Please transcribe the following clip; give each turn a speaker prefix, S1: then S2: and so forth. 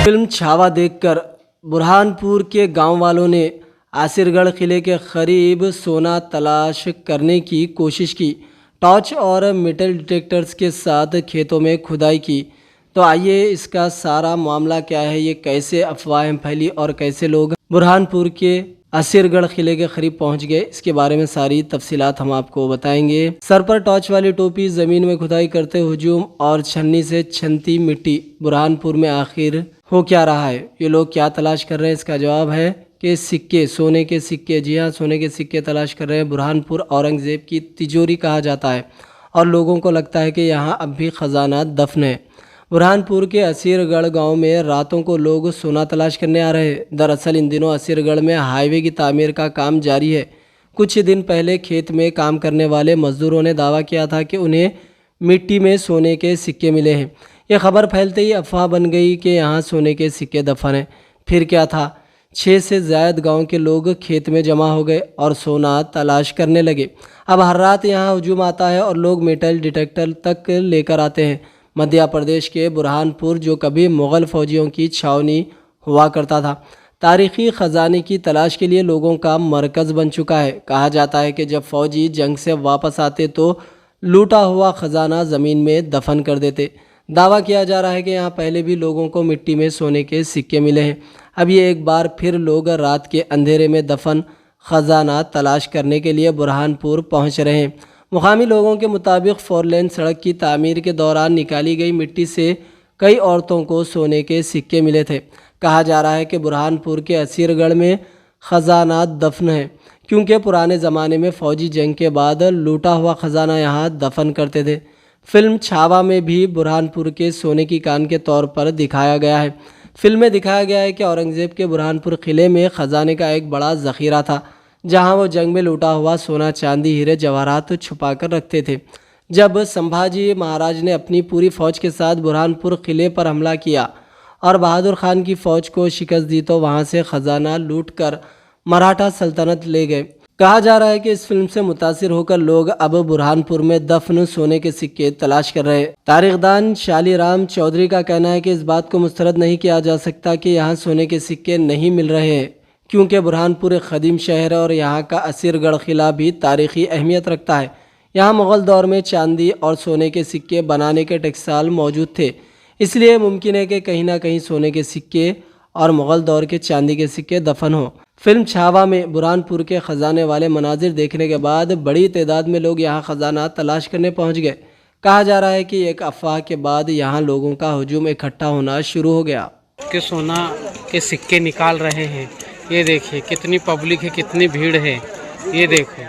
S1: Film Chhaava देखकर बुरहानपुर के गांव वालों ने आसिरगढ़ किले के करीब सोना तलाश करने की कोशिश की। टॉर्च और मेटल डिटेक्टर्स के साथ खेतों में खुदाई की। तो आइए इसका सारा मामला क्या है, ये कैसे अफवाहें फैली और कैसे लोग बुरहानपुर के आसिरगढ़ किले के करीब पहुंच गए, इसके बारे में सारी तफसीलात हम आपको बताएंगे। सर पर टॉर्च वाली टोपी, ज़मीन में खुदाई करते हुजूम और छन्नी से छनती मिट्टी, बुरहानपुर में आखिर हो क्या रहा है? ये लोग क्या तलाश कर रहे हैं? इसका जवाब है कि सिक्के, सोने के सिक्के। जी हाँ, सोने के सिक्के तलाश कर रहे हैं। बुरहानपुर औरंगज़ेब की तिजोरी कहा जाता है और लोगों को लगता है कि यहाँ अब भी ख़जाना दफन है। बुरहानपुर के असीरगढ़ गांव में रातों को लोग सोना तलाश करने आ रहे हैं। दरअसल इन दिनों असीरगढ़ में हाईवे की तामीर का काम जारी है। कुछ दिन पहले खेत में काम करने वाले मजदूरों ने दावा किया था कि उन्हें मिट्टी में सोने के सिक्के मिले हैं। ये खबर फैलते ही अफवाह बन गई कि यहाँ सोने के सिक्के दफन हैं। फिर क्या था? 6 से ज़्यादा गांव के लोग खेत में जमा हो गए और सोना तलाश करने लगे। अब हर रात यहाँ हजूम आता है और लोग मेटल डिटेक्टर तक लेकर आते हैं। मध्य प्रदेश के बुरहानपुर, जो कभी मुग़ल फ़ौजियों की छावनी हुआ करता था, तारीख़ी ख़जाने की तलाश के लिए लोगों का मरकज़ बन चुका है। कहा जाता है कि जब फ़ौजी जंग से वापस आते तो लूटा हुआ ख़जाना ज़मीन में दफन कर देते। दावा किया जा रहा है कि यहाँ पहले भी लोगों को मिट्टी में सोने के सिक्के मिले हैं। अब ये एक बार फिर लोग रात के अंधेरे में दफन ख़जाना तलाश करने के लिए बुरहानपुर पहुँच रहे हैं। मुकामी लोगों के मुताबिक 4 लेन सड़क की तामीर के दौरान निकाली गई मिट्टी से कई औरतों को सोने के सिक्के मिले थे। कहा जा रहा है कि बुरहानपुर के असीरगढ़ में ख़जाना दफन है, क्योंकि पुराने ज़माने में फ़ौजी जंग के बाद लूटा हुआ ख़जाना यहाँ दफन करते थे। फिल्म छावा में भी बुरहानपुर के सोने की कान के तौर पर दिखाया गया है। फिल्म में दिखाया गया है कि औरंगज़ेब के बुरहानपुर किले में ख़जाने का एक बड़ा ज़ख़ीरा था, जहां वो जंग में लूटा हुआ सोना, चांदी, हीरे जवाहरात छुपा कर रखते थे। जब संभाजी महाराज ने अपनी पूरी फ़ौज के साथ बुरहानपुर किले पर हमला किया और बहादुर खान की फ़ौज को शिकस्त दी, तो वहां से ख़जाना लूट कर मराठा सल्तनत ले गए। कहा जा रहा है कि इस फिल्म से मुतासिर होकर लोग अब बुरहानपुर में दफन सोने के सिक्के तलाश कर रहे हैं। तारीखदान शालीराम चौधरी का कहना है कि इस बात को मुस्तरद नहीं किया जा सकता कि यहाँ सोने के सिक्के नहीं मिल रहे हैं, क्योंकि बुरहानपुर एक क़दीम शहर है और यहाँ का असीरगढ़ किला भी तारीख़ी अहमियत रखता है। यहाँ मुग़ल दौर में चांदी और सोने के सिक्के बनाने के टेक्सटाइल मौजूद थे, इसलिए मुमकिन है कि कहीं ना कहीं सोने के सिक्के और मुग़ल दौर के चांदी के सिक्के दफन हो। फिल्म छावा में बुरहानपुर के ख़जाने वाले मनाजिर देखने के बाद बड़ी तादाद में लोग यहाँ ख़जाना तलाश करने पहुँच गए। कहा जा रहा है कि एक अफवाह के बाद यहाँ लोगों का हजूम इकट्ठा होना शुरू हो गया।
S2: के सोना के सिक्के निकाल रहे हैं। ये देखिए कितनी पब्लिक है, कितनी भीड़ है, ये देखो।